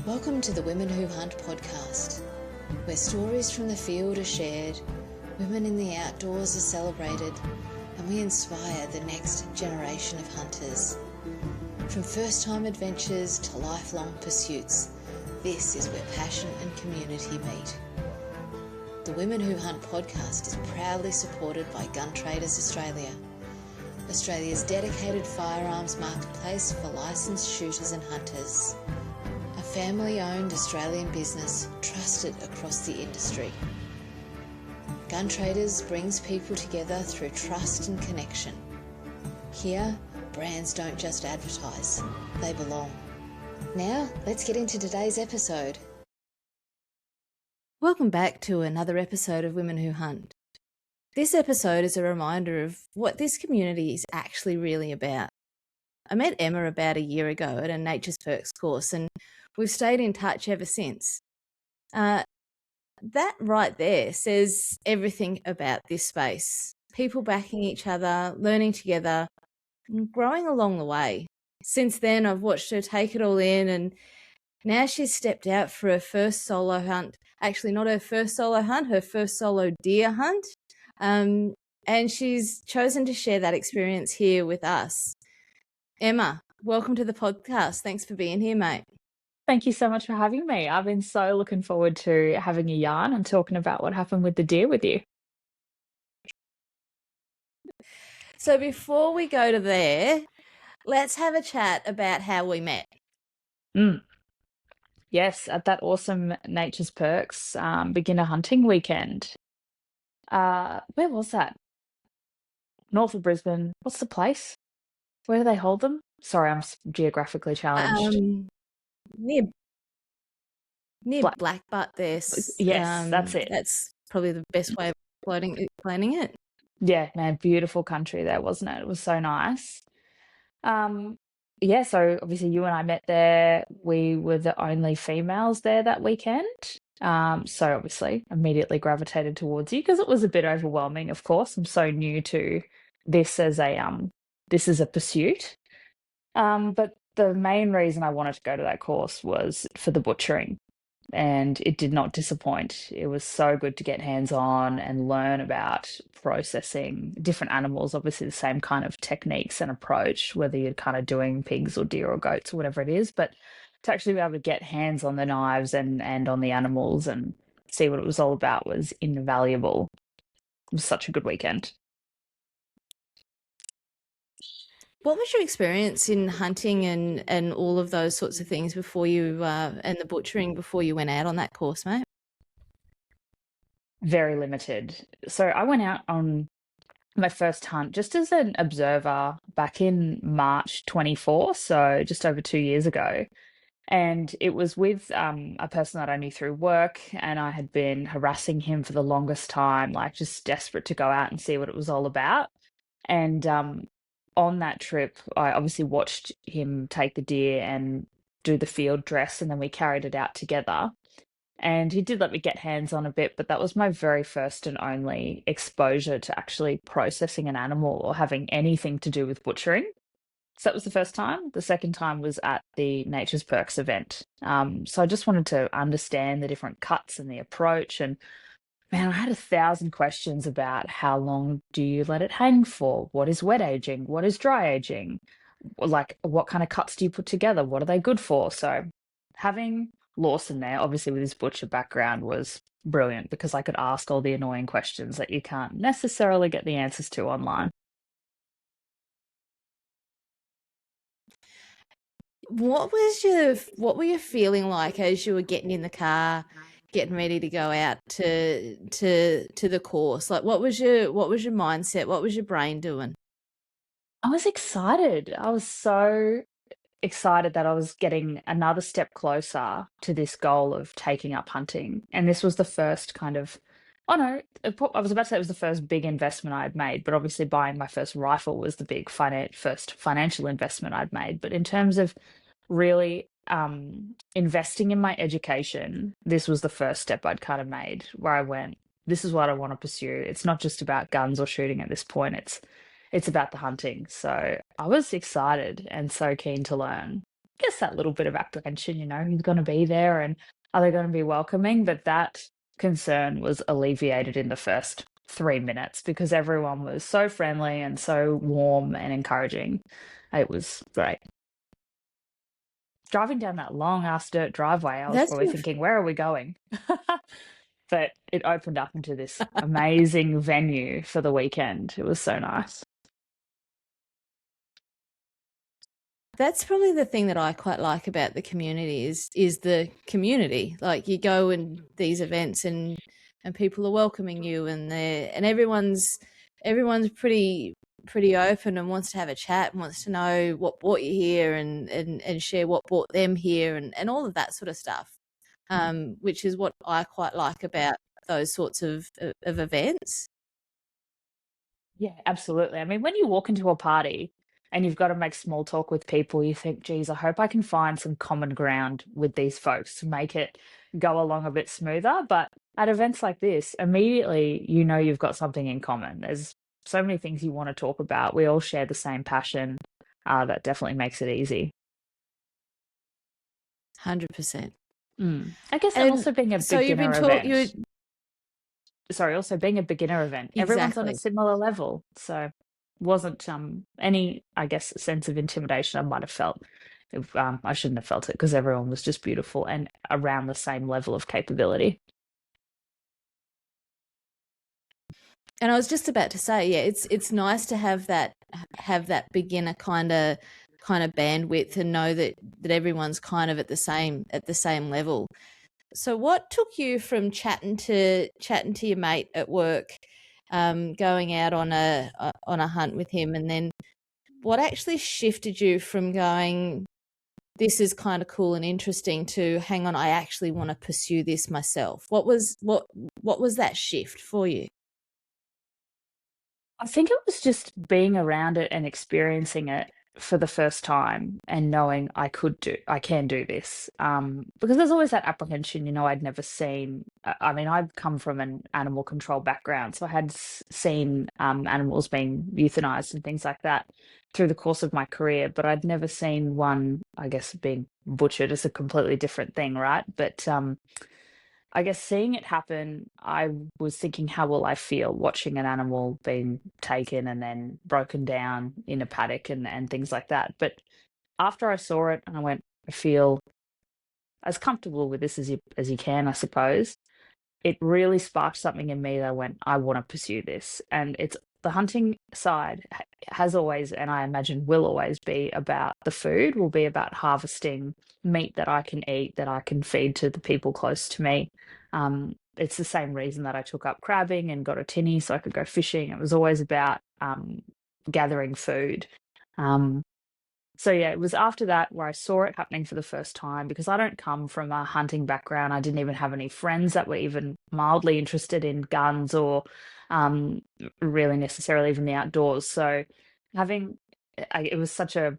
Welcome to the Women Who Hunt podcast, where stories from the field are shared, women in the outdoors are celebrated, and we inspire the next generation of hunters. From first-time adventures to lifelong pursuits, this is where passion and community meet. The Women Who Hunt podcast is proudly supported by Gun Traders Australia, Australia's dedicated firearms marketplace for licensed shooters and hunters. A family-owned Australian business trusted across the industry. Gun Traders brings people together through trust and connection. Here, brands don't just advertise, they belong. Now, let's get into today's episode. Welcome back to another episode of Women Who Hunt. This episode is a reminder of what this community is actually really about. I met Emma about a year ago at a Nature's Perks course, and we've stayed in touch ever since. That right there says everything about this space. People backing each other, learning together, and growing along the way. Since then, I've watched her take it all in, and now she's stepped out for her first solo hunt. Actually, not her first solo hunt, her first solo deer hunt. And she's chosen to share that experience here with us. Emma, welcome to the podcast. Thanks for being here, mate. Thank you so much for having me. I've been so looking forward to having a yarn and talking about what happened with the deer with you. So before we go to there, let's have a chat about how we met. Yes, at that awesome Nature's Perks beginner hunting weekend. Where was that? North of Brisbane. What's the place? Where do they hold them? Sorry, I'm geographically challenged. Near Blackbutt there. Yes, that's it. That's probably the best way of explaining it. Yeah, man, beautiful country there, wasn't it? It was so nice. Yeah, so obviously you and I met there. We were the only females there that weekend. So obviously immediately gravitated towards you because it was a bit overwhelming, of course. I'm so new to this as a pursuit. But the main reason I wanted to go to that course was for the butchering, and it did not disappoint. It was so good to get hands-on and learn about processing different animals, obviously the same kind of techniques and approach, whether you're kind of doing pigs or deer or goats or whatever it is, but to actually be able to get hands on the knives and on the animals and see what it was all about was invaluable. It was such a good weekend. What was your experience in hunting and all of those sorts of things before you and the butchering before you went out on that course, mate? Very limited. So I went out on my first hunt just as an observer back in March 24, so just over 2 years ago. And it was with a person that I knew through work, and I had been harassing him for the longest time, like just desperate to go out and see what it was all about. And on that trip, I obviously watched him take the deer and do the field dress, and then we carried it out together. And he did let me get hands on a bit, but that was my very first and only exposure to actually processing an animal or having anything to do with butchering. So that was the first time. The second time was at the Nature's Perks event. So I just wanted to understand the different cuts and the approach. And man, I had 1,000 questions about how long do you let it hang for? What is wet aging? What is dry aging? Like, what kind of cuts do you put together? What are they good for? So having Lawson there, obviously with his butcher background, was brilliant because I could ask all the annoying questions that you can't necessarily get the answers to online. What were you feeling like as you were getting in the car, getting ready to go out to the course? Like, what was your mindset? What was your brain doing? I was excited. I was so excited that I was getting another step closer to this goal of taking up hunting. And this was the first kind of, oh no, I was about to say it was the first big investment I'd made, but obviously buying my first rifle was the big first financial investment I'd made. But in terms of really investing in my education, this was the first step I'd kind of made where I went, this is what I want to pursue. It's not just about guns or shooting at this point. It's about the hunting. So I was excited and so keen to learn. guess that little bit of apprehension, who's going to be there and are they going to be welcoming? But that concern was alleviated in the first 3 minutes because everyone was so friendly and so warm and encouraging. It was great. Driving down that long ass dirt driveway, I was That's probably thinking, where are we going? But it opened up into this amazing venue for the weekend. It was so nice. That's probably the thing that I quite like about the community is the community. Like you go in these events and people are welcoming you and everyone's pretty open and wants to have a chat and wants to know what brought you here and share what brought them here and all of that sort of stuff. Which is what I quite like about those sorts of events. Yeah, absolutely. I mean, when you walk into a party and you've got to make small talk with people, you think, geez, I hope I can find some common ground with these folks to make it go along a bit smoother. But at events like this, immediately you've got something in common. There's so many things you want to talk about. We all share the same passion. That definitely makes it easy. 100%. I guess, and And also being a so you've been beginner taught you event. Sorry, also being a beginner event, everyone's on a exactly. similar level. So wasn't any, I guess, sense of intimidation I might have felt. If, I shouldn't have felt it because everyone was just beautiful and around the same level of capability. And I was just about to say, yeah, it's nice to have that beginner kind of bandwidth and know that everyone's kind of at the same level. So what took you from chatting to your mate at work, going out on a hunt with him, and then what actually shifted you from going, this is kind of cool and interesting, to hang on, I actually want to pursue this myself? What was that shift for you? I think it was just being around it and experiencing it for the first time and knowing I can do this. Because there's always that apprehension, I'd never seen. I mean, I've come from an animal control background, so I had seen animals being euthanized and things like that through the course of my career, but I'd never seen one, I guess, being butchered is a completely different thing, right? But I guess seeing it happen, I was thinking, how will I feel watching an animal being taken and then broken down in a paddock and things like that. But after I saw it, and I went, I feel as comfortable with this as you can, I suppose. It really sparked something in me that I went, I want to pursue this. And it's the hunting side has always, and I imagine will always be about the food, will be about harvesting meat that I can eat, that I can feed to the people close to me. It's the same reason that I took up crabbing and got a tinny so I could go fishing. It was always about gathering food. Um, so yeah, it was after that where I saw it happening for the first time because I don't come from a hunting background. I didn't even have any friends that were even mildly interested in guns or um, really necessarily even the outdoors. So having it was such a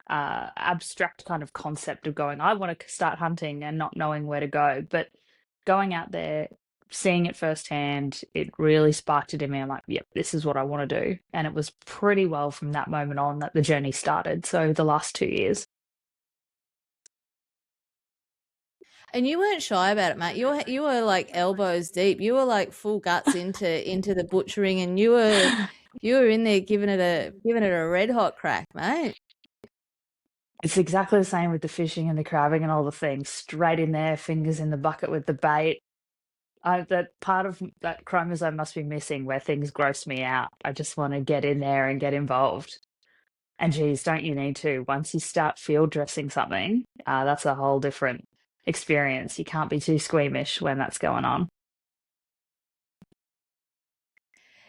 abstract kind of concept of going, I want to start hunting and not knowing where to go. But going out there, seeing it firsthand, it really sparked it in me. I'm like, yep, this is what I want to do. And it was pretty well from that moment on that the journey started. So the last 2 years. And you weren't shy about it, mate. You were like elbows deep. You were like full guts into the butchering, and you were in there giving it a red hot crack, mate. It's exactly the same with the fishing and the crabbing and all the things. Straight in there, fingers in the bucket with the bait. That part of that chromosome must be missing where things gross me out. I just want to get in there and get involved. And geez, don't you need to? Once you start field dressing something, that's a whole different experience. You can't be too squeamish when that's going on.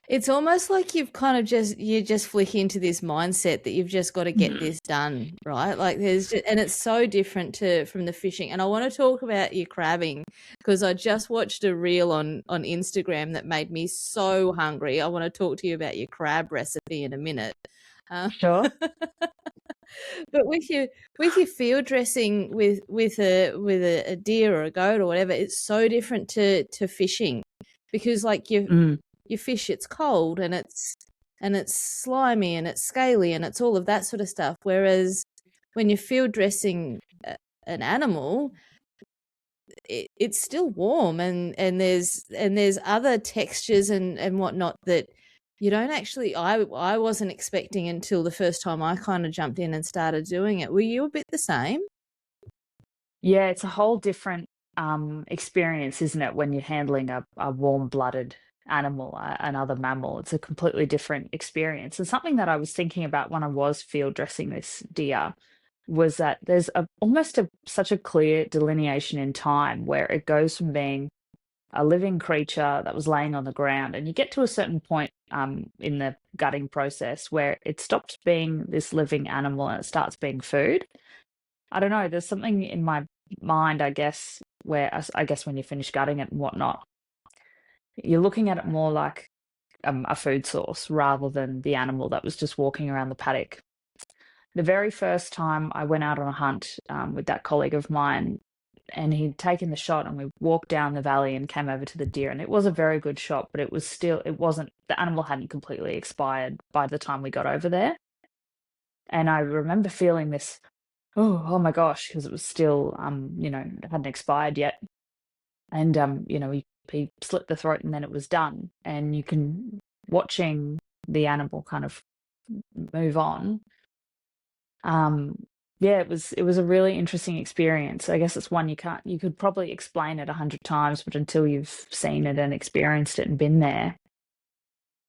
It's almost like you've kind of you just flick into this mindset that you've just got to get this done, right? Like and it's so different from the fishing. And I want to talk about your crabbing because I just watched a reel on Instagram that made me so hungry. I want to talk to you about your crab recipe in a minute. Sure. But with your field dressing with a deer or a goat or whatever, it's so different to fishing because like you fish, it's cold and it's slimy and it's scaly and it's all of that sort of stuff. Whereas when you're field dressing an animal, it's still warm, and there's other textures and whatnot that you don't actually. I wasn't expecting until the first time I kind of jumped in and started doing it. Were you a bit the same? Yeah, it's a whole different experience, isn't it, when you're handling a warm-blooded animal, another mammal. It's a completely different experience. And something that I was thinking about when I was field dressing this deer was that there's such a clear delineation in time where it goes from being a living creature that was laying on the ground, and you get to a certain point in the gutting process where it stops being this living animal and it starts being food. I don't know, there's something in my mind, I guess, where I guess when you finish gutting it and whatnot, you're looking at it more like a food source rather than the animal that was just walking around the paddock. The very first time I went out on a hunt with that colleague of mine, and he'd taken the shot, and we walked down the valley and came over to the deer, and it was a very good shot, but it wasn't, the animal hadn't completely expired by the time we got over there. And I remember feeling this, oh my gosh, because it was still, it hadn't expired yet. And, he slit the throat and then it was done. And you can, watching the animal kind of move on. Yeah, it was a really interesting experience. I guess it's one you could probably explain it 100 times, but until you've seen it and experienced it and been there,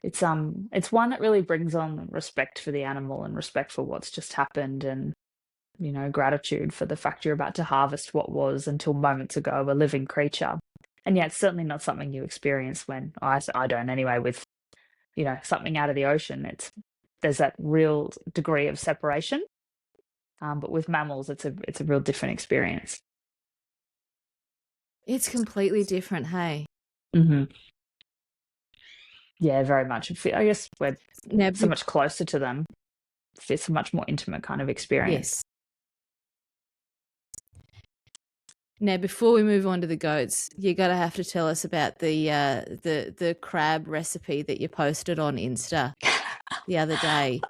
it's one that really brings on respect for the animal and respect for what's just happened, and gratitude for the fact you're about to harvest what was, until moments ago, a living creature. And yeah, it's certainly not something you experience when, I don't anyway, with, something out of the ocean. There's that real degree of separation. But with mammals, it's a real different experience. It's completely different, hey? Mm-hmm. Yeah, very much. I guess we're so much closer to them. It's a much more intimate kind of experience. Yes. Now, before we move on to the goats, you're gonna have to tell us about the crab recipe that you posted on Insta the other day.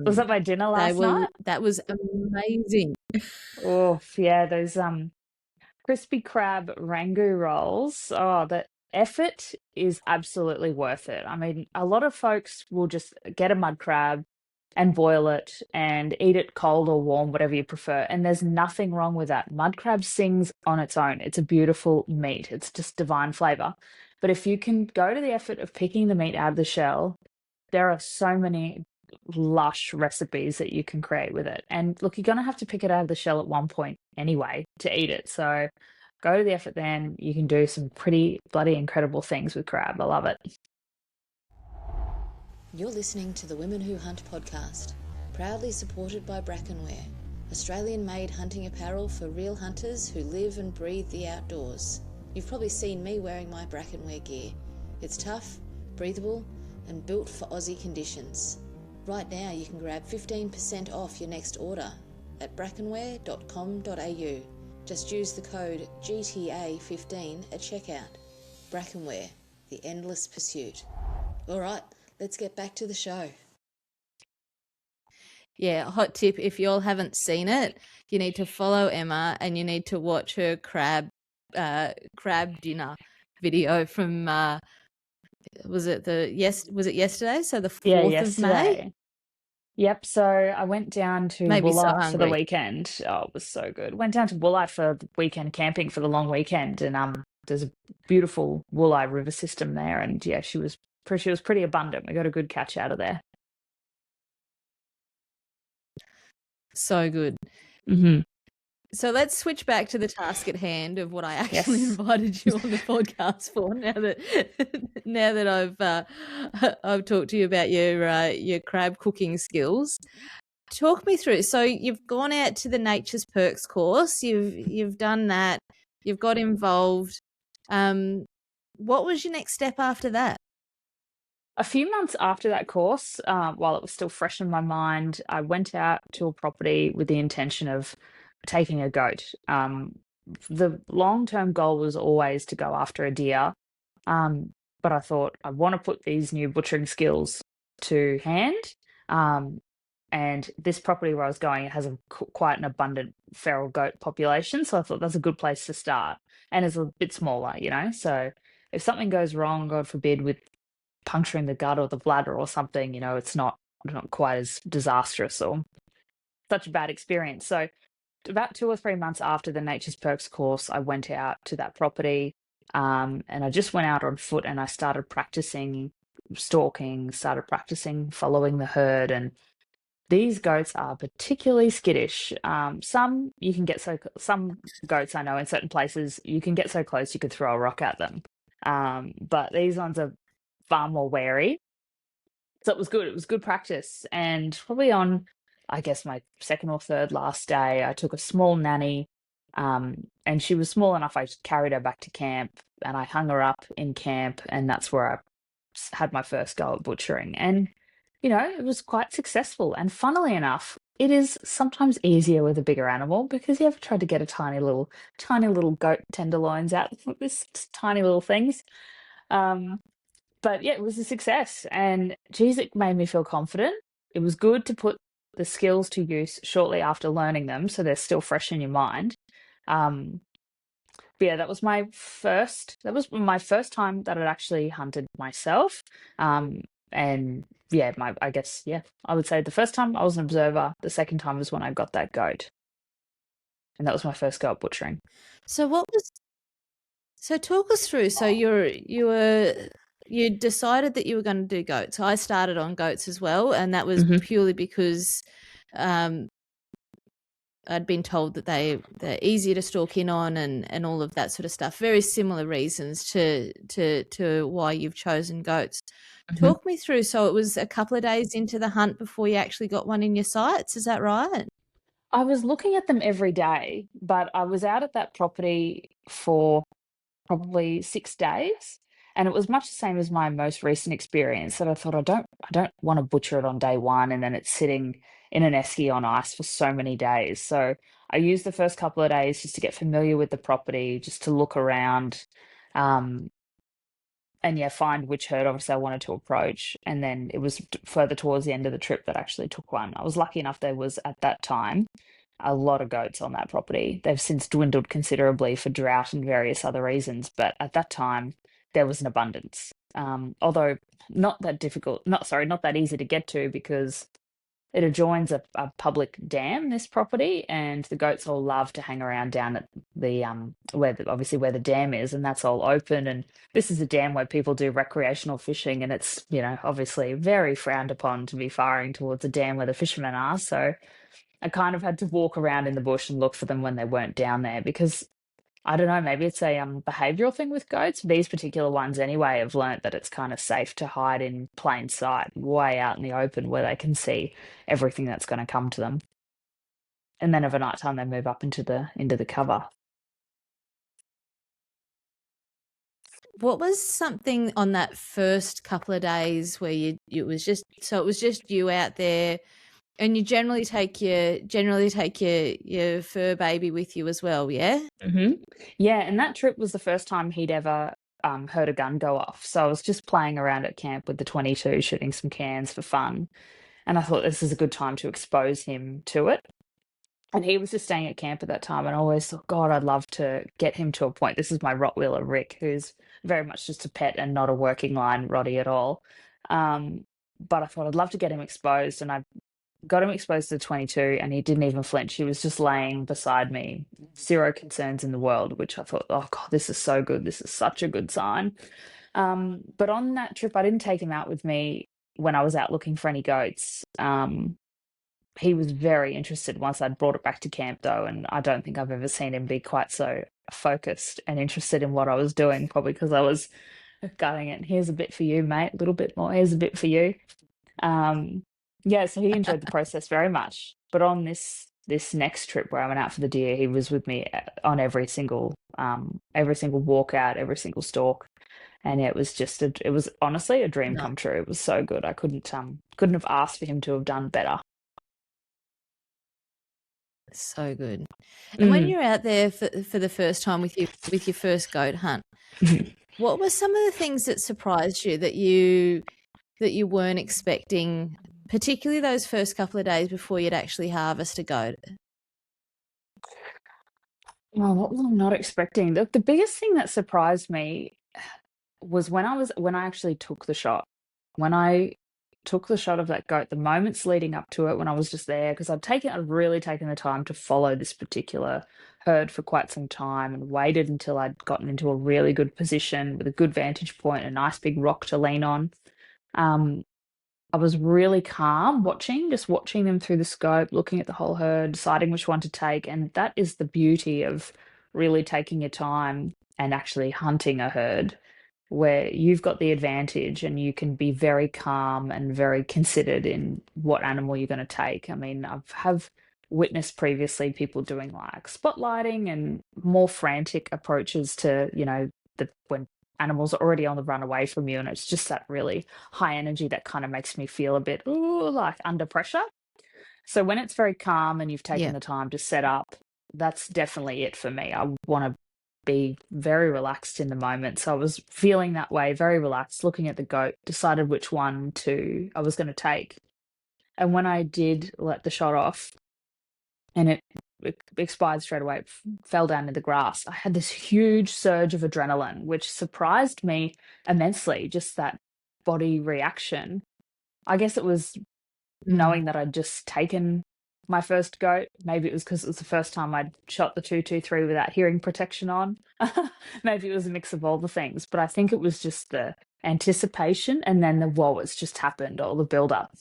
Was that my dinner last night? That was amazing. Oh yeah, those crispy crab rangoon rolls. Oh, the effort is absolutely worth it. I mean, a lot of folks will just get a mud crab and boil it and eat it cold or warm, whatever you prefer. And there's nothing wrong with that. Mud crab sings on its own. It's a beautiful meat. It's just divine flavor. But if you can go to the effort of picking the meat out of the shell, there are so many lush recipes that you can create with it. And look, you're going to have to pick it out of the shell at one point anyway to eat it. So go to the effort then. You can do some pretty bloody incredible things with crab. I love it. You're listening to the Women Who Hunt podcast, proudly supported by Brackenwear, Australian-made hunting apparel for real hunters who live and breathe the outdoors. You've probably seen me wearing my Brackenwear gear. It's tough, breathable, and built for Aussie conditions. Right now you can grab 15% off your next order at brackenwear.com.au. Just use the code GTA15 at checkout. Brackenwear, the endless pursuit. All right, let's get back to the show. Yeah, hot tip, if you all haven't seen it, you need to follow Emma and you need to watch her crab dinner video from was it yesterday? So the 4th of May? Yep, so I went down to Woolite for the weekend. Oh, it was so good. Went down to Woolite for the weekend camping for the long weekend, and there's a beautiful Woolite river system there, and yeah, she was pretty abundant. We got a good catch out of there. So good. Mm-hmm. So let's switch back to the task at hand of what I actually invited you on the podcast for. Now that I've talked to you about your crab cooking skills, talk me through. So you've gone out to the Nature's Perks course. You've done that. You've got involved. What was your next step after that? A few months after that course, while it was still fresh in my mind, I went out to a property with the intention of taking a goat. The long-term goal was always to go after a deer, but I thought I want to put these new butchering skills to hand. And this property where I was going, it has quite an abundant feral goat population. So I thought that's a good place to start. And it's a bit smaller, you know. So if something goes wrong, God forbid, with puncturing the gut or the bladder or something, you know, it's not quite as disastrous or such a bad experience. So about 2 or 3 months after the Nature's Perks course, I went out to that property, and I just went out on foot and I started practicing stalking, started practicing following the herd. And these goats are particularly skittish. Some goats I know in certain places you can get so close you could throw a rock at them, but these ones are far more wary. So it was good. It was good practice. And probably on, I guess, my second or third last day, I took a small nanny, and she was small enough. I just carried her back to camp and I hung her up in camp. And that's where I had my first go at butchering. And, you know, it was quite successful. And funnily enough, it is sometimes easier with a bigger animal because you ever tried to get a tiny little goat tenderloins out of this tiny little things. Um, but yeah, it was a success, and geez, it made me feel confident. It was good to put the skills to use shortly after learning them, so they're still fresh in your mind. Um, but yeah, that was my first time that I'd actually hunted myself. And yeah, I guess, yeah, I would say the first time I was an observer, the second time was when I got that goat, and that was my first go at butchering. So what was so talk us through. So you decided that you were going to do goats. I started on goats as well, and that was Hmm. purely because I'd been told that they're easier to stalk in on and all of that sort of stuff. Very similar reasons to why you've chosen goats. Hmm. Talk me through. So it was a couple of days into the hunt before you actually got one in your sights. Is that right? I was looking at them every day, but I was out at that property for probably 6 days, and it was much the same as my most recent experience, that I thought I don't want to butcher it on day one and then it's sitting in an esky on ice for so many days. So I used the first couple of days just to get familiar with the property, just to look around, um, and yeah, find which herd obviously I wanted to approach. And then it was further towards the end of the trip that I actually took one. I was lucky enough there was at that time a lot of goats on that property. They've since dwindled considerably for drought and various other reasons, but at that time there was an abundance. Although not that difficult, not that easy to get to, because it adjoins a public dam, this property, and the goats all love to hang around down at the obviously where the dam is, and that's all open. And this is a dam where people do recreational fishing, and it's, you know, obviously very frowned upon to be firing towards a dam where the fishermen are. So I kind of had to walk around in the bush and look for them when they weren't down there, because I don't know, maybe it's a behavioral thing with goats. These particular ones, anyway, have learnt that it's kind of safe to hide in plain sight, way out in the open where they can see everything that's going to come to them. And then over night time, they move up into the cover. What was something on that first couple of days where it was just you out there, and you generally take your fur baby with you as well, yeah? Hmm. Yeah, and that trip was the first time he'd ever heard a gun go off. So I was just playing around at camp with the 22, shooting some cans for fun. And I thought this is a good time to expose him to it. And he was just staying at camp at that time, and I always thought, God, I'd love to get him to a point. This is my Rottweiler Rick, who's very much just a pet and not a working line Rottie at all. Um, but I thought I'd love to get him exposed, and I got him exposed to 22, and he didn't even flinch. He was just laying beside me, zero concerns in the world, which I thought, oh God, this is so good. This is such a good sign. But on that trip, I didn't take him out with me when I was out looking for any goats. He was very interested once I'd brought it back to camp, though, and I don't think I've ever seen him be quite so focused and interested in what I was doing, probably because I was gutting it. Here's a bit for you, mate. A little bit more. Here's a bit for you. Um, yeah, so he enjoyed the process very much. But on this next trip where I went out for the deer, he was with me on every single walkout, every single stalk, and it was just it was honestly a dream No. come true. It was so good. I couldn't have asked for him to have done better. So good. And when Mm. you're out there for the first time with your first goat hunt, what were some of the things that surprised you that you weren't expecting? particularly those first couple of days before you'd actually harvest a goat? Oh, what was I not expecting? The biggest thing that surprised me was when I actually took the shot. When I took the shot of that goat, the moments leading up to it, when I was just there, because I'd really taken the time to follow this particular herd for quite some time and waited until I'd gotten into a really good position with a good vantage point, a nice big rock to lean on. Um, I was really calm just watching them through the scope, looking at the whole herd, deciding which one to take. And that is the beauty of really taking your time and actually hunting a herd, where you've got the advantage and you can be very calm and very considered in what animal you're going to take. I mean, have witnessed previously people doing like spotlighting and more frantic approaches to, when animals are already on the run away from you, and it's just that really high energy that kind of makes me feel a bit ooh, like under pressure. So when it's very calm and you've taken Yeah. the time to set up, that's definitely it for me. I want to be very relaxed in the moment. So I was feeling that way, very relaxed, looking at the goat, decided which one I was going to take. And when I did let the shot off and it expired straight away, fell down in the grass, I had this huge surge of adrenaline, which surprised me immensely, just that body reaction. I guess it was Mm. knowing that I'd just taken my first goat. Maybe it was because it was the first time I'd shot the 223 without hearing protection on. Maybe it was a mix of all the things, but I think it was just the anticipation and then the whoa, it's just happened, all the build up.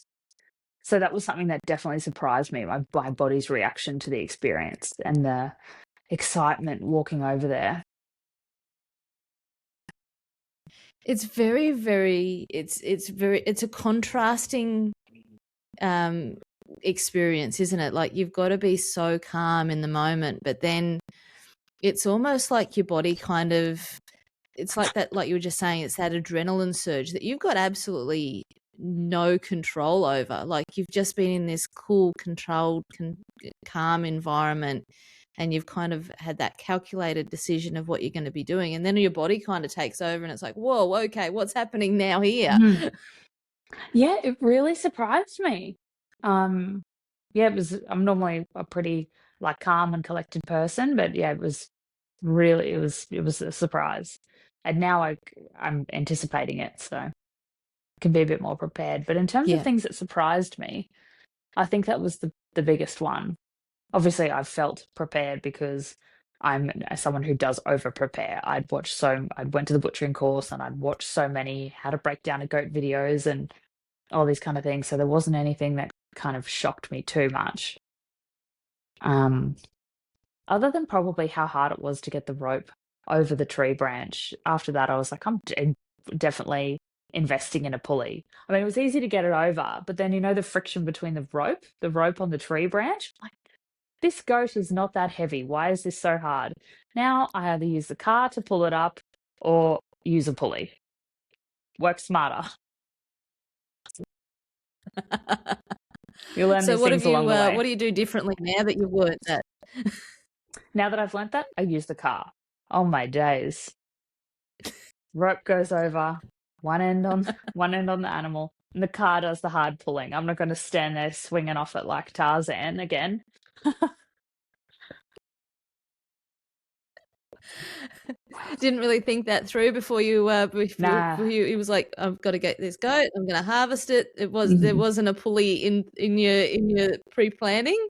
So that was something that definitely surprised me, my body's reaction to the experience and the excitement walking over there. It's very, very, it's a contrasting experience, isn't it? Like, you've got to be so calm in the moment, but then it's almost like your body kind of, it's like that, like you were just saying, it's that adrenaline surge that you've got absolutely no control over. Like, you've just been in this cool, controlled, calm environment, and you've kind of had that calculated decision of what you're going to be doing. And then your body kind of takes over and it's like, whoa, okay, what's happening now here? Mhm. Yeah, it really surprised me. Um, yeah, I'm normally a pretty like calm and collected person, but yeah, it was a surprise. And now I'm anticipating it, so I can be a bit more prepared. But in terms of Yeah. things that surprised me, I think that was the biggest one. Obviously, I've felt prepared because I'm someone who does over prepare. I went to the butchering course and I'd watched so many how to break down a goat videos and all these kind of things. So there wasn't anything that kind of shocked me too much. Um, Other than probably how hard it was to get the rope over the tree branch. After that, I was like, definitely investing in a pulley. I mean, it was easy to get it over, but then the friction between the rope on the tree branch. Like, this goat is not that heavy. Why is this so hard? Now I either use the car to pull it up or use a pulley. Work smarter. You learn So these things along the what way. do you do differently now that you've learned that? Now that I've learnt that, I use the car. Oh my days. Rope goes over, one end on the animal, and the car does the hard pulling. I'm not going to stand there swinging off it like Tarzan again. Didn't really think that through before Nah. it was like, I've got to get this goat, I'm going to harvest it. There Mhm. wasn't a pulley in your pre-planning.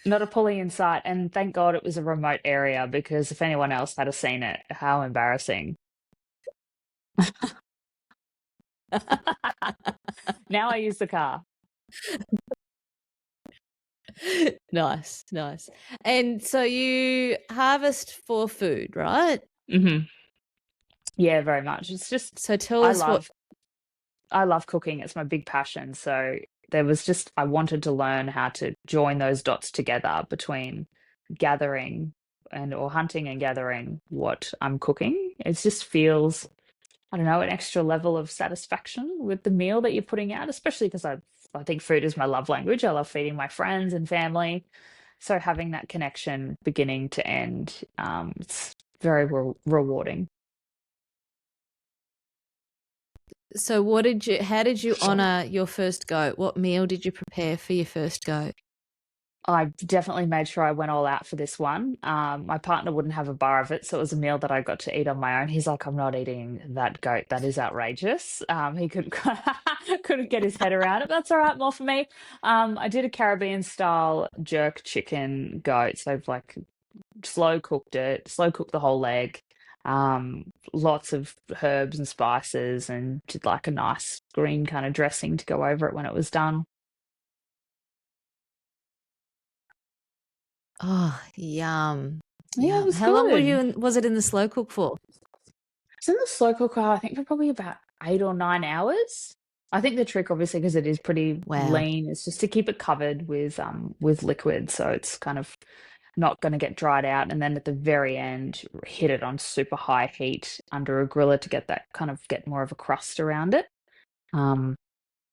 Not a pulley in sight, and thank God it was a remote area because if anyone else had seen it, how embarrassing. Now I use the car. Nice, nice. And so you harvest for food, right? Hmm. Yeah, very much. It's just So tell I us what. love I love cooking. It's my big passion. So there was just I wanted to learn how to join those dots together between gathering and or hunting and gathering what I'm cooking. It just feels, I don't know, an extra level of satisfaction with the meal that you're putting out, especially because I think food is my love language. I love feeding my friends and family. So having that connection beginning to end, it's very rewarding. So how did you honor your first goat? What meal did you prepare for your first goat? I definitely made sure I went all out for this one. My partner wouldn't have a bar of it, so it was a meal that I got to eat on my own. He's like, "I'm not eating that goat. That is outrageous." He couldn't couldn't get his head around it. That's all right, more for me. I did a Caribbean style jerk chicken goat, so I've like slow cooked the whole leg. Lots of herbs and spices, and did like a nice green kind of dressing to go over it when it was done. Oh, yum. Yeah, it Yum. was How long good. was it in the slow cook for? It's in the slow cooker, I think for probably about 8 or 9 hours. I think the trick, obviously, because it is pretty Wow. lean, is just to keep it covered with liquid, so it's kind of not going to get dried out. And then at the very end, hit it on super high heat under a griller to get more of a crust around it. Um,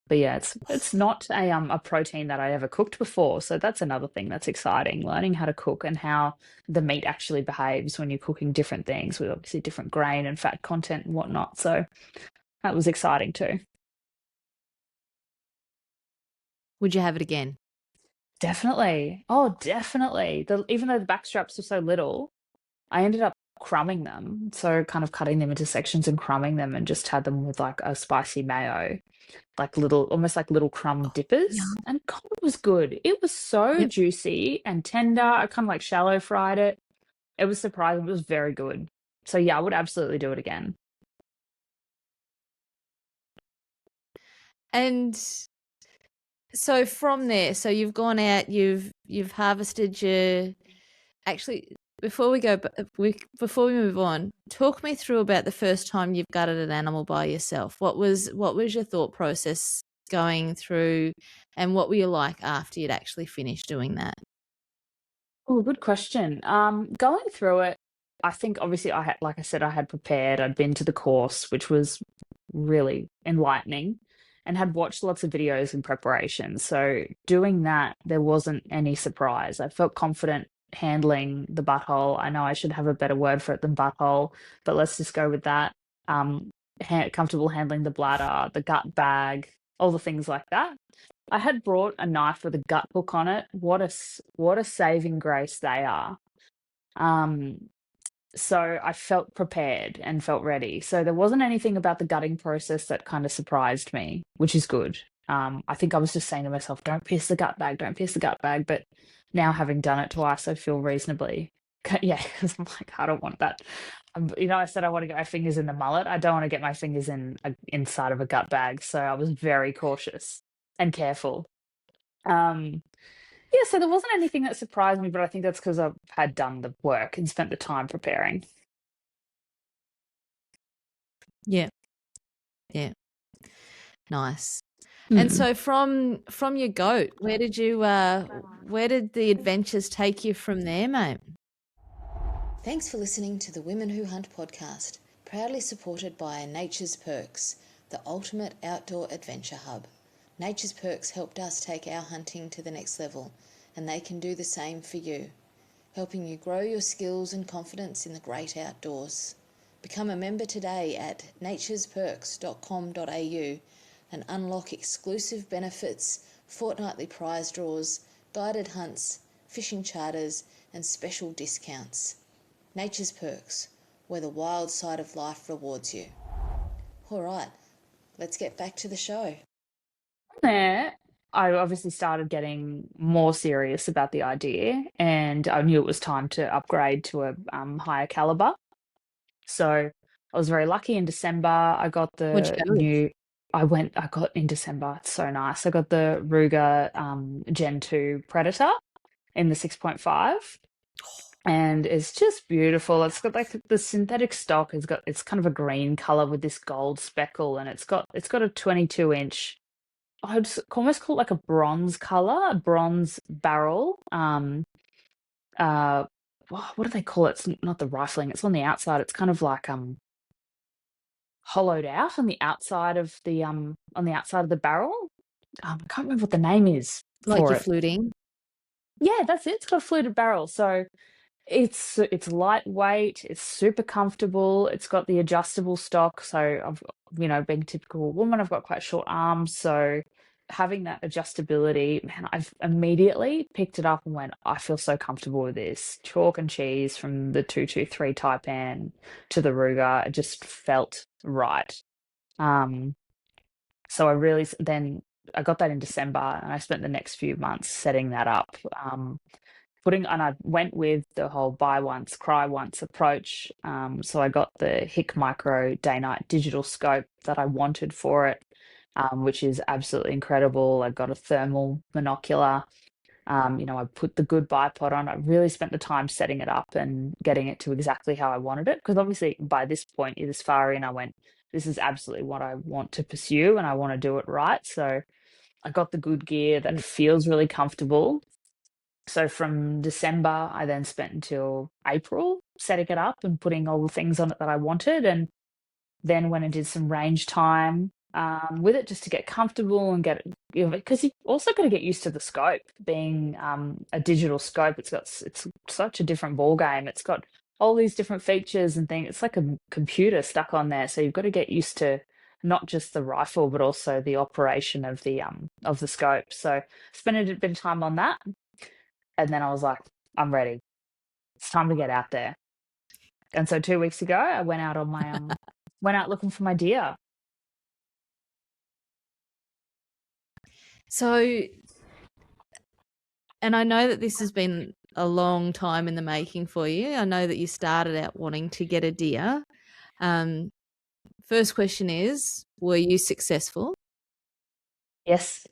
but yeah, it's not a protein that I ever cooked before, so that's another thing that's exciting, learning how to cook and how the meat actually behaves when you're cooking different things with obviously different grain and fat content and whatnot. So that was exciting too. Would you have it again? Definitely. Oh, definitely. Even though the back straps were so little, I ended up crumbing them. So kind of cutting them into sections and crumbing them and just had them with like a spicy mayo, like little, almost like little crumb dippers. Yum. And God, it was good. It was so Yep. juicy and tender. I kind of like shallow fried it. It was surprising. It was very good. So yeah, I would absolutely do it again. And so from there, so you've gone out, you've harvested your actually before we go before we move on, talk me through about the first time you've gutted an animal by yourself. What was your thought process going through, and what were you like after you'd actually finished doing that? Oh, good question. Going through it, I think obviously I had, like I said, I had prepared. I'd been to the course, which was really enlightening, and had watched lots of videos in preparation. So doing that, there wasn't any surprise. I felt confident handling the butthole. I know I should have a better word for it than butthole, but let's just go with that. Um, Comfortable handling the bladder, the gut bag, all the things like that. I had brought a knife with a gut hook on it. What a saving grace they are. Um, so I felt prepared and felt ready. So there wasn't anything about the gutting process that kind of surprised me, which is good. I think I was just saying to myself, don't pierce the gut bag, don't pierce the gut bag. But now having done it twice, I feel reasonably, yeah, because I'm like, I don't want that. I said I want to get my fingers in the mullet. I don't want to get my fingers inside of a gut bag. So I was very cautious and careful. Um, yeah, so there wasn't anything that surprised me, but I think that's because I had done the work and spent the time preparing. Yeah. Yeah. Nice. And Hmm. so from your goat, where did the adventures take you from there, mate? Thanks for listening to the Women Who Hunt podcast, proudly supported by Nature's Perks, the ultimate outdoor adventure hub. Nature's Perks helped us take our hunting to the next level, and they can do the same for you, helping you grow your skills and confidence in the great outdoors. Become a member today at naturesperks.com.au and unlock exclusive benefits, fortnightly prize draws, guided hunts, fishing charters, and special discounts. Nature's Perks, where the wild side of life rewards you. All right, let's get back to the show. There, I obviously started getting more serious about the idea, and I knew it was time to upgrade to a higher caliber. So I was very lucky in December. I got What'd the you go with? new. I got in December. It's so nice. I got the Ruger Gen 2 Predator in the 6.5. And it's just beautiful. It's got like the synthetic stock. It's kind of a green color with this gold speckle, and it's got a 22-inch. I'd almost call it like a bronze color, a bronze barrel. Uh, what do they call it? It's not the rifling. It's on the outside. It's kind of like hollowed out on the outside of the barrel. I can't remember what the name is Like for your it. fluting? Yeah, that's it. It's got a fluted barrel. So It's lightweight, it's super comfortable, it's got the adjustable stock. So being a typical woman, I've got quite short arms. So having that adjustability, man, I've immediately picked it up and went, I feel so comfortable with this. Chalk and cheese from the 223 Taipan to the Ruger, it just felt right. So then I got that in December, and I spent the next few months setting that up. And I went with the whole buy once, cry once approach. So I got the Hick Micro Day Night digital scope that I wanted for it, which is absolutely incredible. I got a thermal monocular. I put the good bipod on. I really spent the time setting it up and getting it to exactly how I wanted it. Because obviously by this point, it is far in, I went, this is absolutely what I want to pursue and I want to do it right. So I got the good gear that feels really comfortable. So from December, I then spent until April setting it up and putting all the things on it that I wanted. And then went and did some range time with it just to get comfortable and get, because you also got to get used to the scope being a digital scope. It's such a different ball game. It's got all these different features and things. It's like a computer stuck on there. So you've got to get used to not just the rifle, but also the operation of the scope. So spent a bit of time on that. And then I was like, I'm ready. It's time to get out there. And so 2 weeks ago, I went out on my went out looking for my deer. So, and I know that this has been a long time in the making for you. I know that you started out wanting to get a deer. First question is, were you successful? Yes.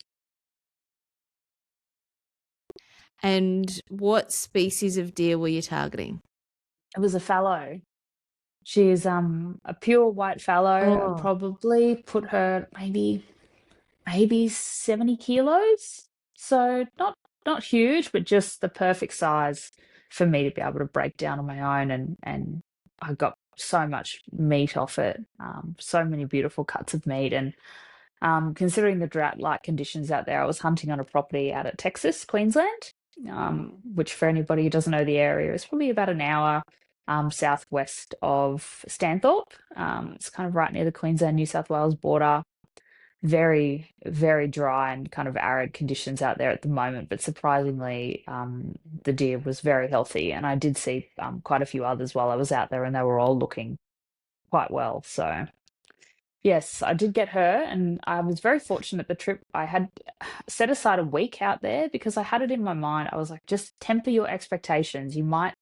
And what species of deer were you targeting? It was a fallow. She's a pure white fallow. Oh. I probably put her maybe 70 kilos. So not huge, but just the perfect size for me to be able to break down on my own. And I got so much meat off it. So many beautiful cuts of meat. And considering the drought-like conditions out there, I was hunting on a property out at Texas, Queensland, which for anybody who doesn't know the area is probably about an hour southwest of Stanthorpe. It's kind of right near the Queensland-New South Wales border. Very, very dry and kind of arid conditions out there at the moment, but surprisingly, the deer was very healthy, and I did see quite a few others while I was out there, and they were all looking quite well. So yes, I did get her, and I was very fortunate the trip. I had set aside a week out there because I had it in my mind. I was like, just temper your expectations. You might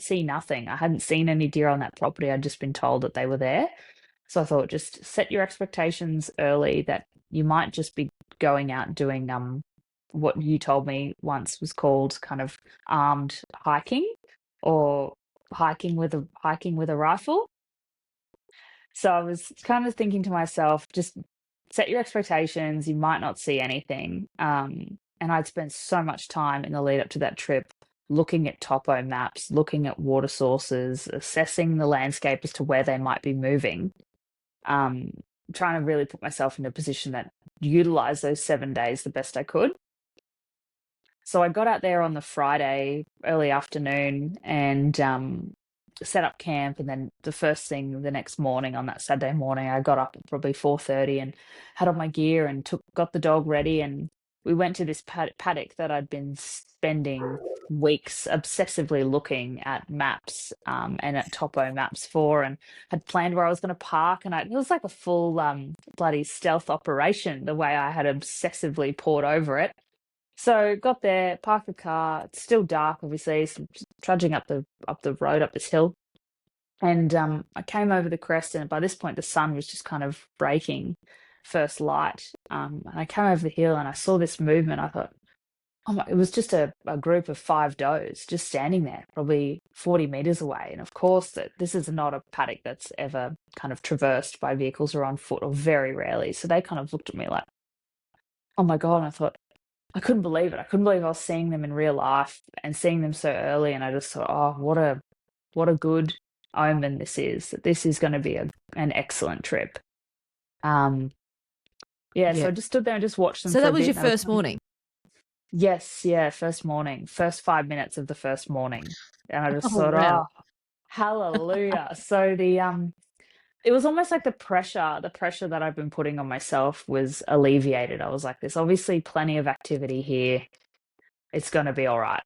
see nothing. I hadn't seen any deer on that property. I'd just been told that they were there. So I thought just set your expectations early that you might just be going out doing what you told me once was called kind of armed hiking or hiking with a rifle. So I was kind of thinking to myself, just set your expectations. You might not see anything. And I'd spent so much time in the lead up to that trip looking at topo maps, looking at water sources, assessing the landscape as to where they might be moving, um, trying to really put myself in a position that utilize those 7 days the best I could. So I got out there on the Friday early afternoon and set up camp, and then the first thing the next morning on that Saturday morning, I got up at probably 4:30 and had on my gear and got the dog ready, and we went to this paddock that I'd been spending weeks obsessively looking at maps and at topo maps for, and had planned where I was going to park, and it was like a full bloody stealth operation the way I had obsessively poured over it. So got there, parked the car. It's still dark, obviously. So trudging up the road up this hill, and I came over the crest. And by this point, the sun was just kind of breaking first light. And I came over the hill, and I saw this movement. I thought, oh my! It was just a group of 5 does just standing there, probably 40 meters away. And of course, that this is not a paddock that's ever kind of traversed by vehicles or on foot, or very rarely. So they kind of looked at me like, oh my God! And I thought, I couldn't believe it. I couldn't believe I was seeing them in real life and seeing them so early. And I just thought, oh, what a good omen this is. That this is going to be an excellent trip. Yeah. So I just stood there and just watched them. So for that a was bit, your first morning. Yes, yeah, first morning, first 5 minutes of the first morning. And I just Oh, thought, wow. oh, hallelujah. So it was almost like the pressure that I've been putting on myself was alleviated. I was like, there's obviously plenty of activity here. It's going to be all right.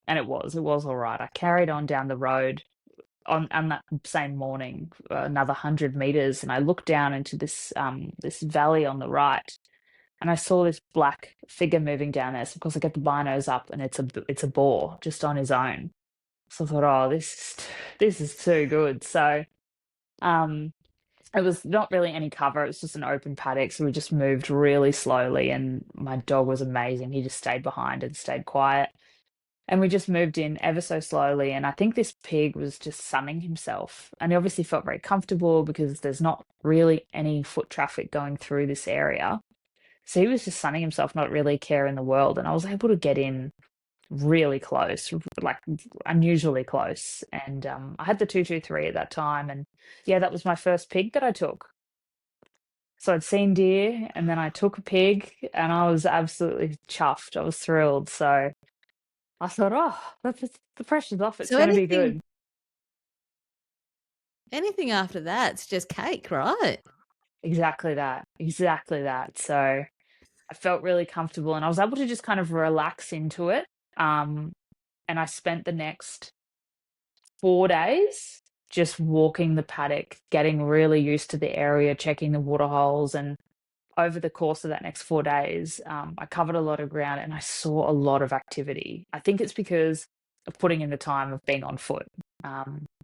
And it was all right. I carried on down the road on that same morning, another 100 meters, and I looked down into this valley on the right, and I saw this black figure moving down there. So of course I get the binos up, and it's a boar just on his own. So I thought, oh, this is too good. So um, it was not really any cover. It was just an open paddock, so we just moved really slowly, and my dog was amazing. He just stayed behind and stayed quiet. And we just moved in ever so slowly. And I think this pig was just sunning himself. And he obviously felt very comfortable because there's not really any foot traffic going through this area. So he was just sunning himself, not really a care in the world. And I was able to get in really close, like unusually close. And I had the 223 at that time. And yeah, that was my first pig that I took. So I'd seen deer and then I took a pig and I was absolutely chuffed. I was thrilled. So I thought, oh, the pressure's off. It's So going to be good. anything after that's just cake, right? Exactly that. Exactly that. So I felt really comfortable and I was able to just kind of relax into it. Um, and I spent the next 4 days just walking the paddock, getting really used to the area, checking the water holes. And over the course of that next 4 days, I covered a lot of ground and I saw a lot of activity. I think it's because of putting in the time of being on foot.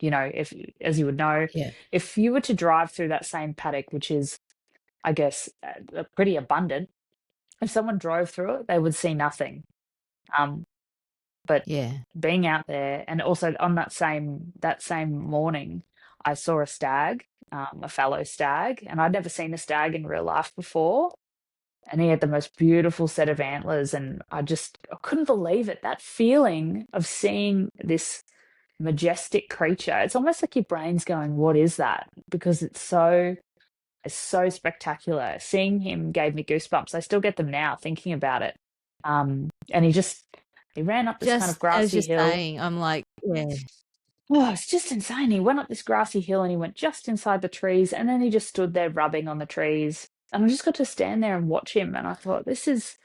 If, as you would know, Yeah. if you were to drive through that same paddock, which is, I guess, pretty abundant, if someone drove through it, they would see nothing. But Yeah. being out there, and also on that same morning, I saw a stag, a fallow stag, and I'd never seen a stag in real life before. And he had the most beautiful set of antlers, and I couldn't believe it. That feeling of seeing this majestic creature, it's almost like your brain's going, "What is that?" Because it's so spectacular. Seeing him gave me goosebumps. I still get them now thinking about it. And he ran up this kind of Just as grassy you're hill. saying, I'm like, yeah. Oh, it's just insane. He went up this grassy hill and he went just inside the trees, and then he just stood there rubbing on the trees. And I just got to stand there and watch him, and I thought, this is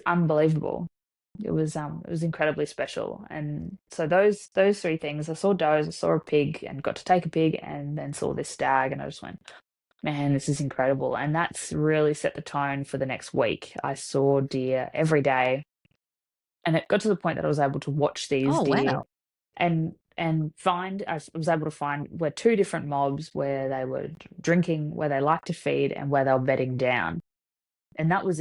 unbelievable. It was incredibly special. And so those three things, I saw does, I saw a pig and got to take a pig, and then saw this stag, and I just went, man, this is incredible. And that's really set the tone for the next week. I saw deer every day, and it got to the point that I was able to watch these Oh, deer wow. and I was able to find where two different mobs where they were drinking, where they like to feed, and where they were bedding down. And that was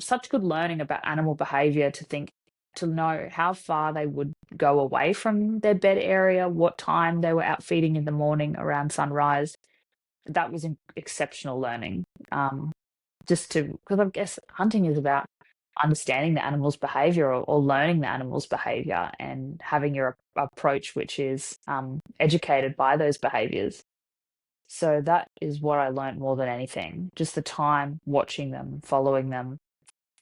such good learning about animal behavior to know how far they would go away from their bed area, what time they were out feeding in the morning around sunrise. That was exceptional learning. Because I guess hunting is about understanding the animal's behavior, or learning the animal's behavior and having your approach, which is educated by those behaviors. So that is what I learned more than anything, just the time watching them, following them.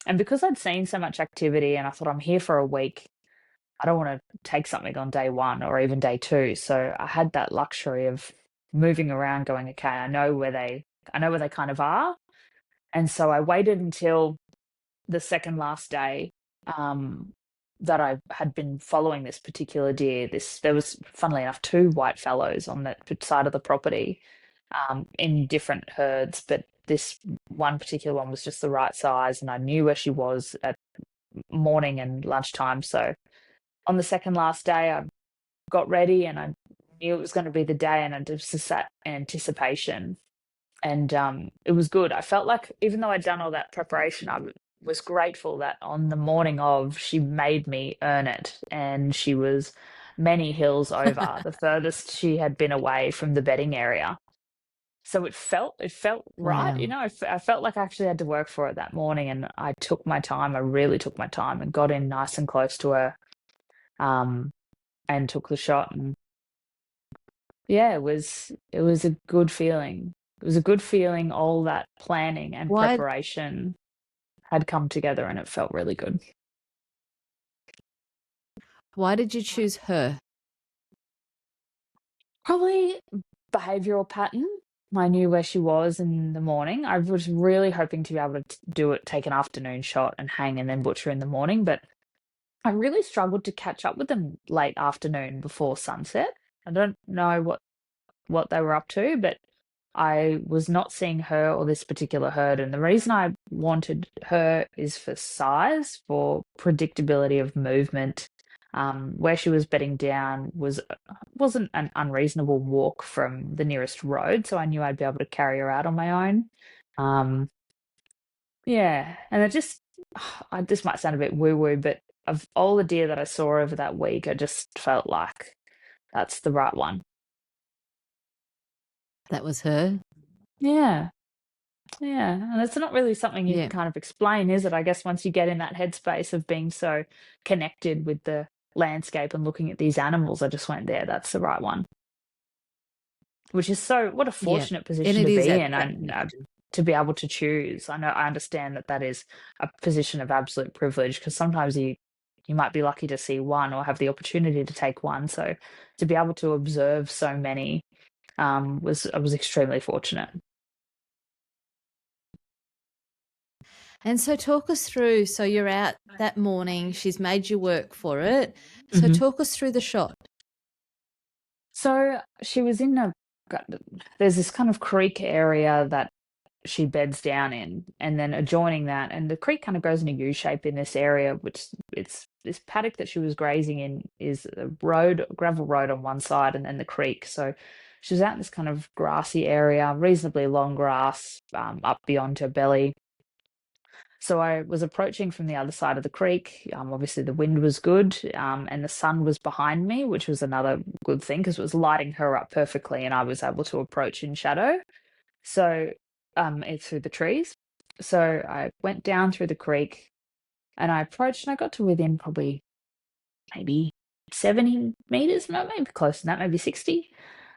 And because I'd seen so much activity and I thought, I'm here for a week, I don't want to take something on day one or even day two. So I had that luxury of moving around going, okay, I know where they kind of are. And so I waited until the second last day, um, that I had been following this particular deer. There was, funnily enough, two white fallows on that side of the property, in different herds, but this one particular one was just the right size, and I knew where she was at morning and lunchtime. So on the second last day, I got ready and I knew it was going to be the day, and I just sat in anticipation. And it was good. I felt like even though I'd done all that preparation, I was grateful that on the morning of, she made me earn it, and she was many hills over, the furthest she had been away from the bedding area. So it felt right, Wow. I felt like I actually had to work for it that morning, and I took my time. I really took my time and got in nice and close to her, um, and took the shot. And yeah, it was a good feeling. It was a good feeling, all that planning and Why preparation. had come together, and it felt really good. Why did you choose her? Probably behavioral pattern. I knew where she was in the morning. I was really hoping to be able to take an afternoon shot and hang and then butcher in the morning, but I really struggled to catch up with them late afternoon before sunset. I don't know what they were up to, but I was not seeing her or this particular herd. And the reason I wanted her is for size, for predictability of movement. Where she was bedding down wasn't an unreasonable walk from the nearest road, so I knew I'd be able to carry her out on my own. Yeah, and it just, this might sound a bit woo-woo, but of all the deer that I saw over that week, I just felt like that's the right one. That was her? Yeah. Yeah, and it's not really something you Yeah. can kind of explain, is it? I guess once you get in that headspace of being so connected with the landscape and looking at these animals, I just went, there, that's the right one. Which is what a fortunate And position it to is be at in, that and connection. to be able to choose. I understand that is a position of absolute privilege, because sometimes you might be lucky to see one or have the opportunity to take one. So to be able to observe so many, I was extremely fortunate. And so talk us through, so you're out that morning, she's made you work for it. So Mhm. talk us through the shot. So she was there's this kind of creek area that she beds down in, and then adjoining that, and the creek kind of goes in a U shape in this area, which it's this paddock that she was grazing in is a gravel road on one side, and then the creek. So she was out in this kind of grassy area, reasonably long grass, up beyond her belly. So I was approaching from the other side of the creek. Obviously, the wind was good, and the sun was behind me, which was another good thing because it was lighting her up perfectly, and I was able to approach in shadow. So, it's through the trees. So I went down through the creek, and I approached, and I got to within probably maybe 70 meters, no, maybe close to that, maybe 60.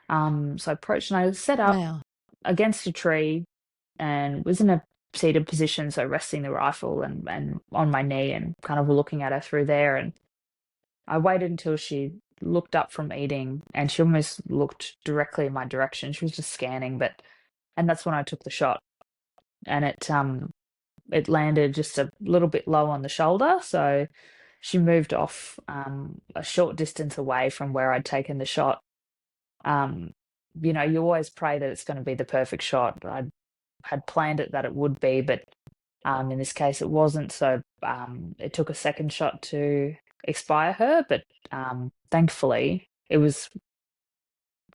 So I approached, and I set up Wow. against a tree and was in a seated position, so resting the rifle and on my knee and kind of looking at her through there. And I waited until she looked up from eating, and she almost looked directly in my direction. She was just scanning, and that's when I took the shot. And it landed just a little bit low on the shoulder, so she moved off a short distance away from where I'd taken the shot. Um, you always pray that it's going to be the perfect shot. I had planned it that it would be, but in this case it wasn't. So it took a second shot to expire her, but thankfully it was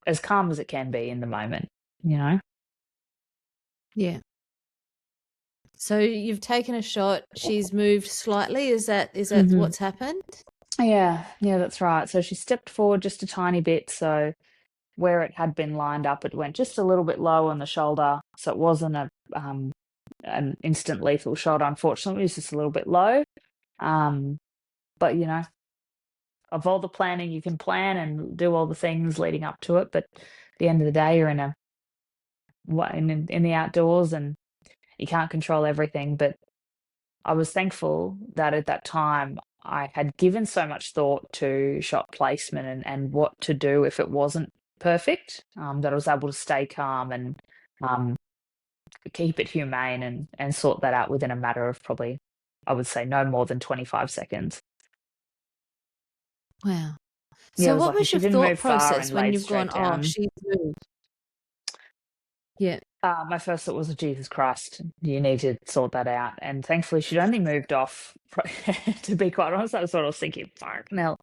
as calm as it can be in the moment, you know? Yeah. So you've taken a shot, she's moved slightly. Is that Mhm. what's happened? Yeah, that's right. So she stepped forward just a tiny bit. So where it had been lined up, it went just a little bit low on the shoulder. So it wasn't an instant lethal shot, unfortunately. It was just a little bit low. But of all the planning you can plan and do all the things leading up to it, but at the end of the day, you're in the outdoors, and you can't control everything. But I was thankful that at that time I had given so much thought to shot placement and what to do if it wasn't perfect, that I was able to stay calm and um, keep it humane and sort that out within a matter of probably, I would say, no more than 25 seconds. Wow. Yeah, I So was what lucky. was She your didn't thought move far process and when laid you've gone, straight oh, down. she's moved? Yeah. My first thought was, Jesus Christ, you need to sort that out. And thankfully, she'd only moved off, to be quite honest, that's what I was thinking, fuck, no.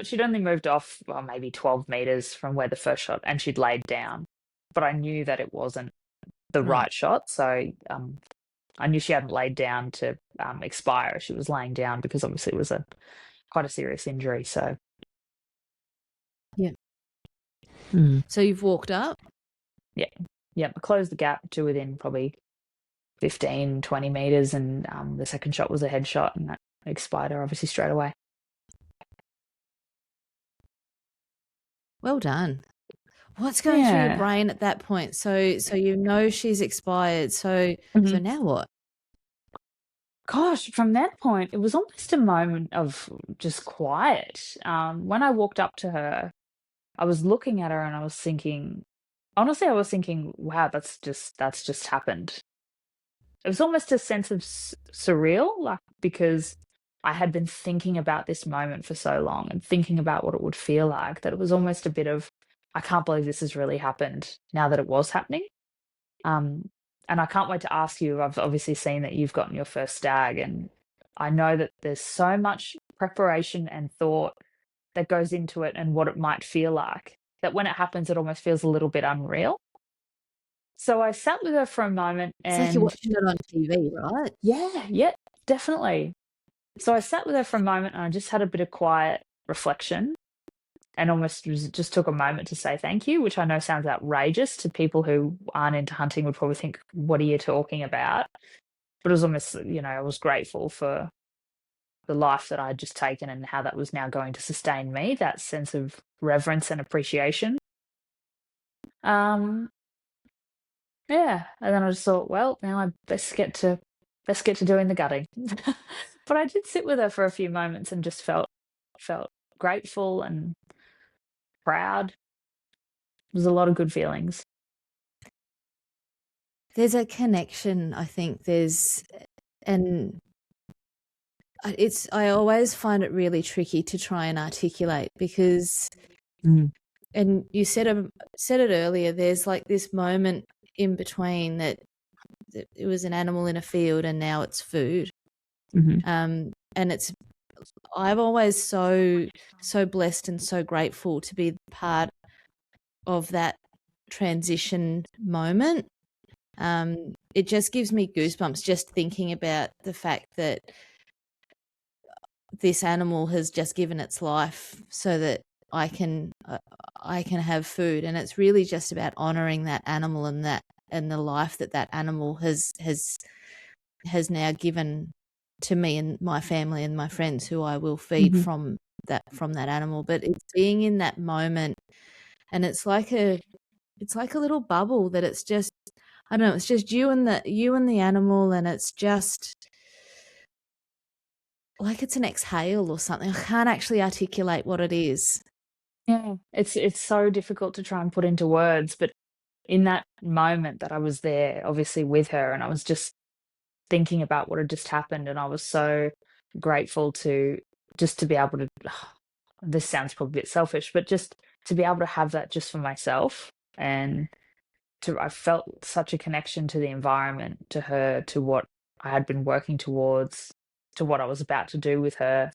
She'd only moved off, well, maybe 12 meters from where the first shot, and she'd laid down. But I knew that it wasn't the Right. right shot. So I knew she hadn't laid down to expire. She was laying down because obviously it was quite a serious injury. So, Yeah. Mm. So you've walked up? Yeah. I closed the gap to within probably 15, 20 meters, and the second shot was a headshot, and that expired her obviously straight away. Well done. What's going through your Yeah. brain at that point? So you know she's expired. So Mhm. now what? Gosh, from that point, it was almost a moment of just quiet. When I walked up to her, I was looking at her and I was thinking, honestly, I was thinking, wow, that's just happened. It was almost a sense of surreal, like because I had been thinking about this moment for so long and thinking about what it would feel like that it was almost a bit of, I can't believe this has really happened now that it was happening. Um, and I can't wait to ask you. I've obviously seen that you've gotten your first stag, and I know that there's so much preparation and thought that goes into it and what it might feel like that when it happens, it almost feels a little bit unreal. So I sat with her for a moment It's like you're and watching it on TV, right? yeah, definitely. So I sat with her for a moment and I just had a bit of quiet reflection and just took a moment to say thank you, which I know sounds outrageous to people who aren't into hunting would probably think, what are you talking about? But it was almost, I was grateful for the life that I had just taken and how that was now going to sustain me, that sense of reverence and appreciation. Um, yeah. And then I just thought, well, now I best get to doing the gutting. But I did sit with her for a few moments and just felt grateful and proud. There's a lot of good feelings. There's a connection, I think. And I always find it really tricky to try and articulate because, and you said it earlier, there's like this moment in between that it was an animal in a field and now it's food. Mm-hmm. And I'm always so blessed and so grateful to be part of that transition moment. It just gives me goosebumps just thinking about the fact that this animal has just given its life so that I can have food, and it's really just about honoring that animal and the life that animal has now given to me and my family and my friends who I will feed from that animal. But it's being in that moment, and it's like a little bubble that it's just, I don't know, it's just you and the animal, and it's just like it's an exhale or something. I can't actually articulate what it is. Yeah, it's so difficult to try and put into words, but in that moment that I was there, obviously with her, and I was just thinking about what had just happened, and I was so grateful to just to be able to. This sounds probably a bit selfish, but just to be able to have that just for myself, and I felt such a connection to the environment, to her, to what I had been working towards, to what I was about to do with her.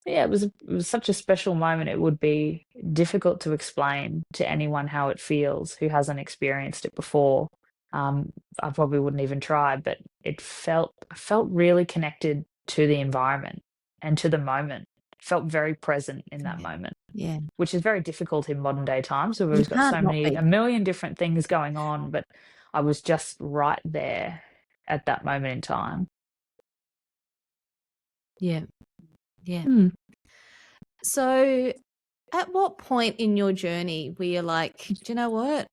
Yeah, it was such a special moment. It would be difficult to explain to anyone how it feels who hasn't experienced it before. Um, I probably wouldn't even try, but I felt really connected to the environment and to the moment. Felt very present in that moment, Yeah. which is very difficult in modern day times. We've You always got can't not be. a million different things going on, but I was just right there at that moment in time. Yeah. Yeah. Mm. So at what point in your journey were you like, do you know what?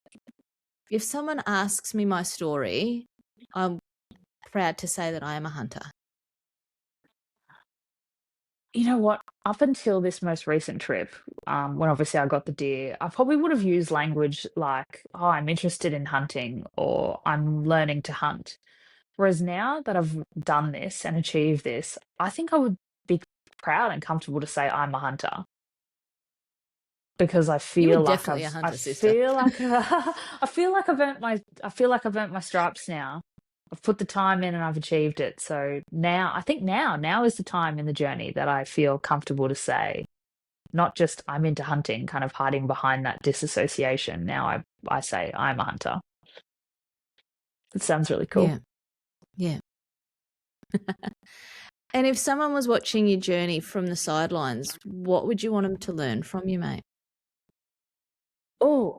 If someone asks me my story, I'm proud to say that I am a hunter. You know what? Up until this most recent trip, when obviously I got the deer, I probably would have used language like, "Oh, I'm interested in hunting," or "I'm learning to hunt." Whereas now that I've done this and achieved this, I think I would be proud and comfortable to say I'm a hunter because You were definitely a hunter, sister. I feel like I've earned my stripes now. I've put the time in and I've achieved it. So now I think now is the time in the journey that I feel comfortable to say, not just I'm into hunting, kind of hiding behind that disassociation. Now I say I'm a hunter. It sounds really cool. Yeah. Yeah. And if someone was watching your journey from the sidelines, what would you want them to learn from you, mate? Oh,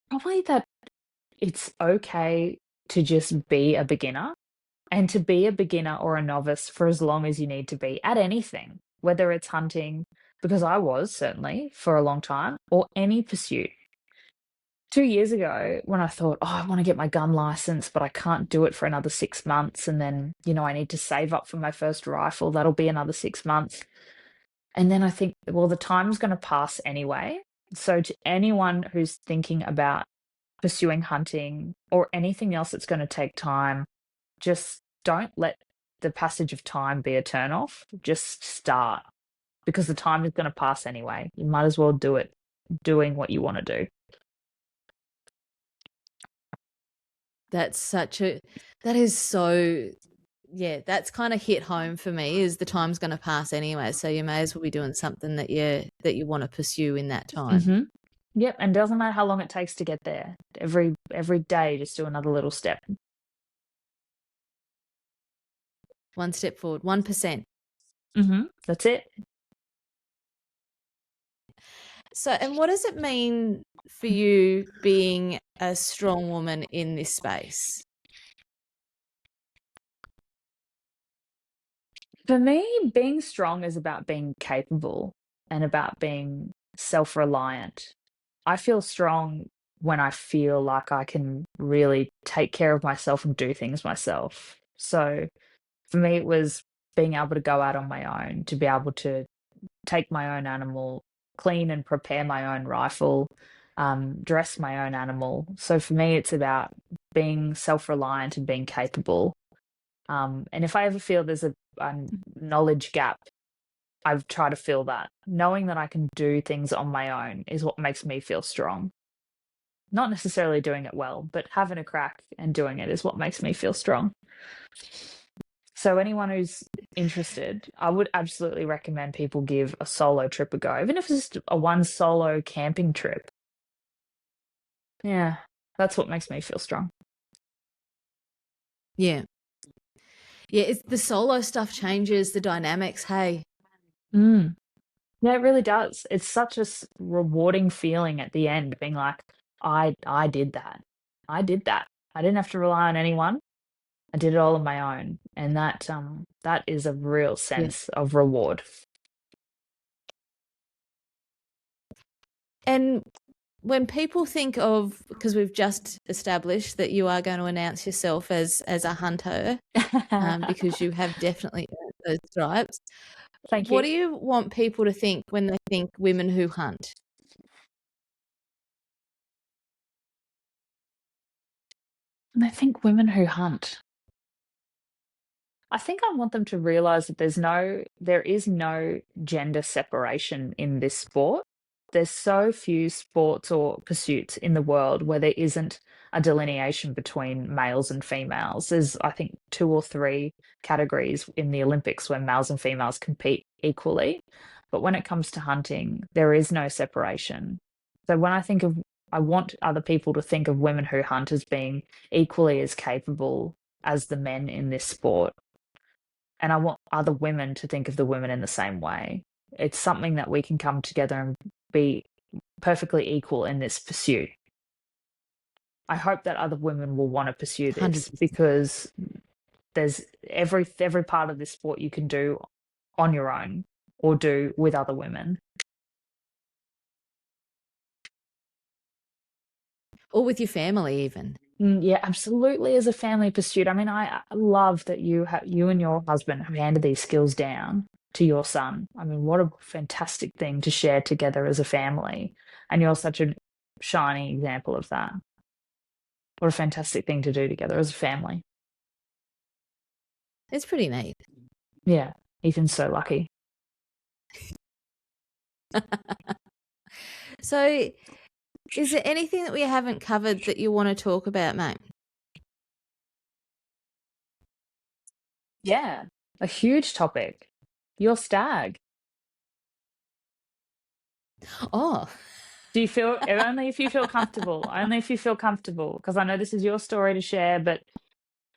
probably that it's okay to just be a beginner and to be a beginner or a novice for as long as you need to be at anything, whether it's hunting, because I was certainly for a long time, or any pursuit. 2 years ago when I thought, "Oh, I wanna get my gun license, but I can't do it for another 6 months, and then, I need to save up for my first rifle, that'll be another 6 months." And then I think, well, the time's gonna pass anyway. So to anyone who's thinking about pursuing hunting or anything else that's gonna take time, just don't let the passage of time be a turn off. Just start, because the time is gonna pass anyway. You might as well do it doing what you wanna do. That is so, yeah, that's kind of hit home for me, is the time's going to pass anyway. So you may as well be doing something that you want to pursue in that time. Mhm. Yep, and doesn't matter how long it takes to get there. Every day, just do another little step. One step forward, 1%. That's it. So, and what does it mean for you being a strong woman in this space? For me, being strong is about being capable and about being self-reliant. I feel strong when I feel like I can really take care of myself and do things myself. So for me, it was being able to go out on my own, to be able to take my own animal, clean and prepare my own rifle, dress my own animal. So for me, it's about being self-reliant and being capable. And if I ever feel there's a knowledge gap, I've tried to fill that. Knowing that I can do things on my own is what makes me feel strong. Not necessarily doing it well, but having a crack and doing it is what makes me feel strong. So anyone who's interested, I would absolutely recommend people give a solo trip a go, even if it's just a one solo camping trip. Yeah, that's what makes me feel strong. Yeah. Yeah, it's the solo stuff changes the dynamics, hey. Mm. Yeah, it really does. It's such a rewarding feeling at the end, being like, I did that. I did that. I didn't have to rely on anyone. I did it all on my own, and that is a real Yeah. sense of reward. And when people think of, because we've just established that you are going to announce yourself as a hunter, because you have definitely earned those stripes. Thank What you. do you want people to think when they think women who hunt? And I think women who hunt. I think I want them to realize that there is no gender separation in this sport. There's so few sports or pursuits in the world where there isn't a delineation between males and females. There's, I think, 2 or 3 categories in the Olympics where males and females compete equally. But when it comes to hunting, there is no separation. So I want other people to think of women who hunt as being equally as capable as the men in this sport. And I want other women to think of the women in the same way. It's something that we can come together and be perfectly equal in this pursuit. I hope that other women will want to pursue this 100%. because there's every part of this sport you can do on your own or do with other women. Or with your family even. Yeah, absolutely. As a family pursuit, I mean, I love that you and your husband have handed these skills down to your son. I mean, what a fantastic thing to share together as a family, and you're such a shining example of that. What a fantastic thing to do together as a family. It's pretty neat. Yeah, Ethan's so lucky. So, is there anything that we haven't covered that you want to talk about, mate? Yeah, a huge topic. Your stag. Oh, Do you feel only if you feel comfortable? Only if you feel comfortable, because I know this is your story to share, but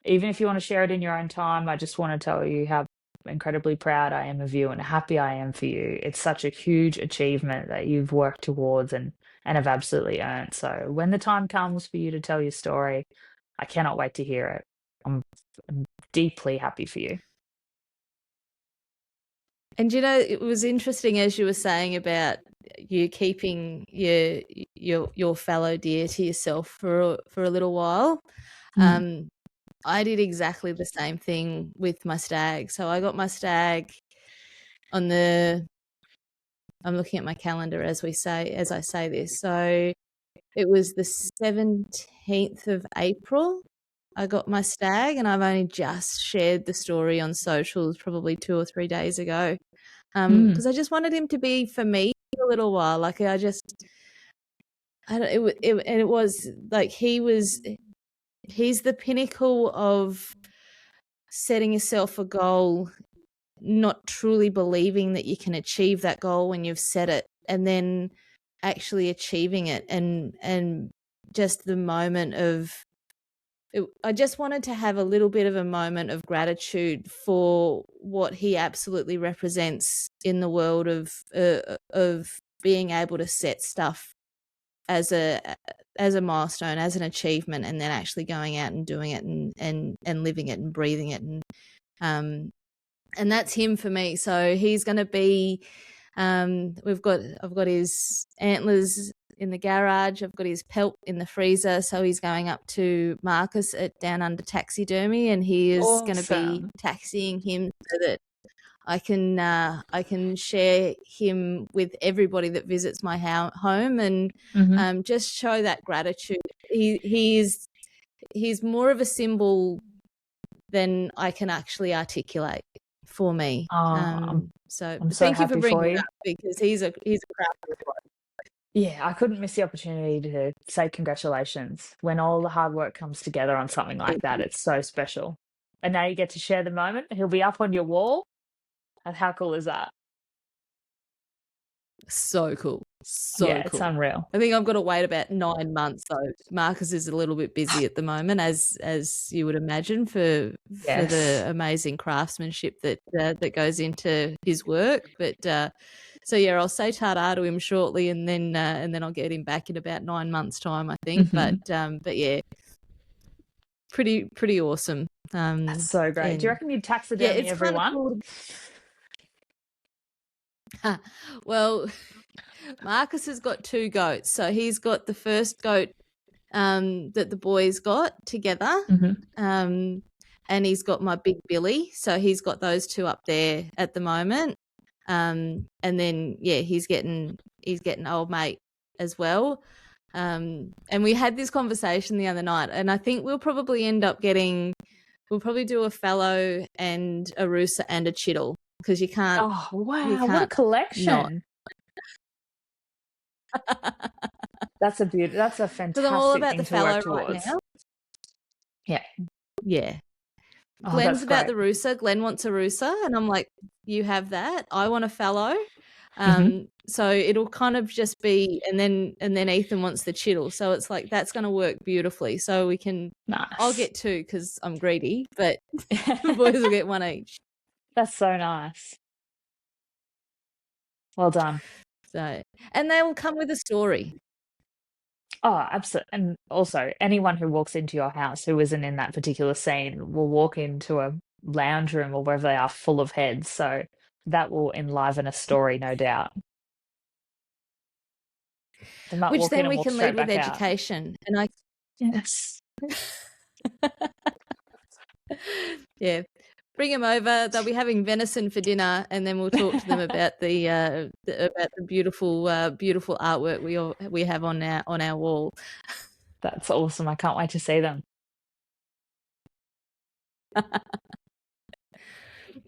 even if you want to share it in your own time, I just want to tell you how incredibly proud I am of you and happy I am for you. It's such a huge achievement that you've worked towards and have absolutely earned. So when the time comes for you to tell your story, I cannot wait to hear it. I'm deeply happy for you. and you know, it was interesting as you were saying about you keeping your fallow deer to yourself for a little while. I did exactly the same thing with my stag. So I got my stag on I'm looking at my calendar as I say this. So it was the 17th of April. I got my stag, and I've only just shared the story on socials probably 2 or 3 days ago. Because I just wanted him to be for me for a little while. Like I don't, it was like he's the pinnacle of setting yourself a goal, not truly believing that you can achieve that goal when you've set it, and then actually achieving it, and just the moment of I just wanted to have a little bit of a moment of gratitude for what he absolutely represents in the world of being able to set stuff as a milestone, as an achievement, and then actually going out and doing it and living it and breathing it, and that's him for me. So he's going to be I've got his antlers in the garage. I've got his pelt in the freezer. So he's going up to Marcus at Down Under Taxidermy, and he is going to be taxiing him so that I can share him with everybody that visits my home, and just show that gratitude. He's more of a symbol than I can actually articulate for me. So I'm so thank you for happy bringing for it you. up, because he's a crowd. Yeah, I couldn't miss the opportunity to say congratulations. When all the hard work comes together on something like that, it's so special. And now you get to share the moment. He'll be up on your wall. And how cool is that? So cool. Yeah, it's unreal. I think I've got to wait about 9 months though. Marcus is a little bit busy at the moment, as you would imagine, for the amazing craftsmanship that goes into his work. But so yeah, I'll say ta-da to him shortly, and then I'll get him back in about 9 months' time, I think. But yeah, pretty awesome. That's so great. Do you reckon you'd taxidermy everyone? Cool. Well, Marcus has got 2 goats. So he's got the first goat that the boys got together, and he's got my big Billy. So he's got those 2 up there at the moment. And then he's getting old mate as well. And we had this conversation the other night, and I think we'll probably do a fallow and a rooster and a chittle, because you can't. Oh wow! What a collection! That's a fantastic I'm all about thing the to work fallow right towards. now. Yeah. Oh, Glenn's about the rooster. Glenn wants a rooster, and I'm like, you have that. I want a fallow. So it'll kind of just be, and then Ethan wants the chittle. So it's like that's going to work beautifully. So we can. Nice. I'll get 2 because I'm greedy, but the boys will get 1 each. That's so nice. Well done. So, and they will come with a story. Oh, absolutely. And also, anyone who walks into your house who isn't in that particular scene will walk into a lounge room or wherever they are full of heads. So that will enliven a story, no doubt. Which then we can lead with education. And yes. Yeah. Bring them over. They'll be having venison for dinner, and then we'll talk to them about the beautiful artwork we have on our wall. That's awesome. I can't wait to see them.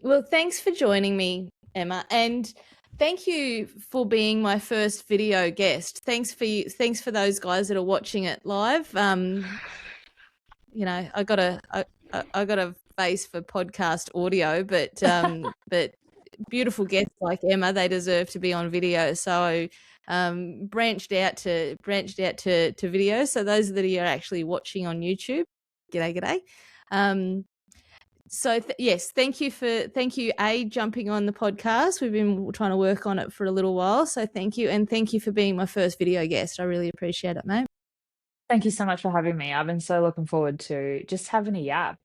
Well, thanks for joining me, Emma, and thank you for being my first video guest. Thanks for those guys that are watching it live. You know, I got a face for podcast audio, but beautiful guests like Emma, they deserve to be on video. So branched out to video. So those that are actually watching on YouTube, g'day. So yes, thank you jumping on the podcast. We've been trying to work on it for a little while, so thank you, and thank you for being my first video guest. I really appreciate it, mate. Thank you so much for having me. I've been so looking forward to just having a yap.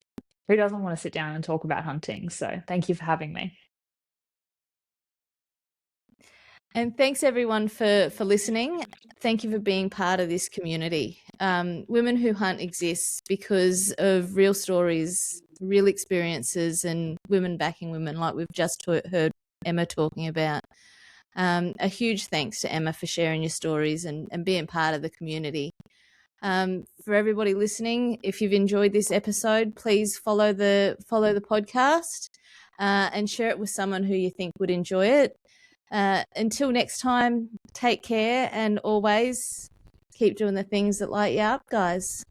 Who doesn't want to sit down and talk about hunting? So thank you for having me. And thanks everyone for listening. Thank you for being part of this community. Women Who Hunt exists because of real stories, real experiences, and women backing women, like we've just heard Emma talking about. A huge thanks to Emma for sharing your stories and being part of the community. For everybody listening, if you've enjoyed this episode, please follow the podcast and share it with someone who you think would enjoy it. Until next time, take care and always keep doing the things that light you up, guys.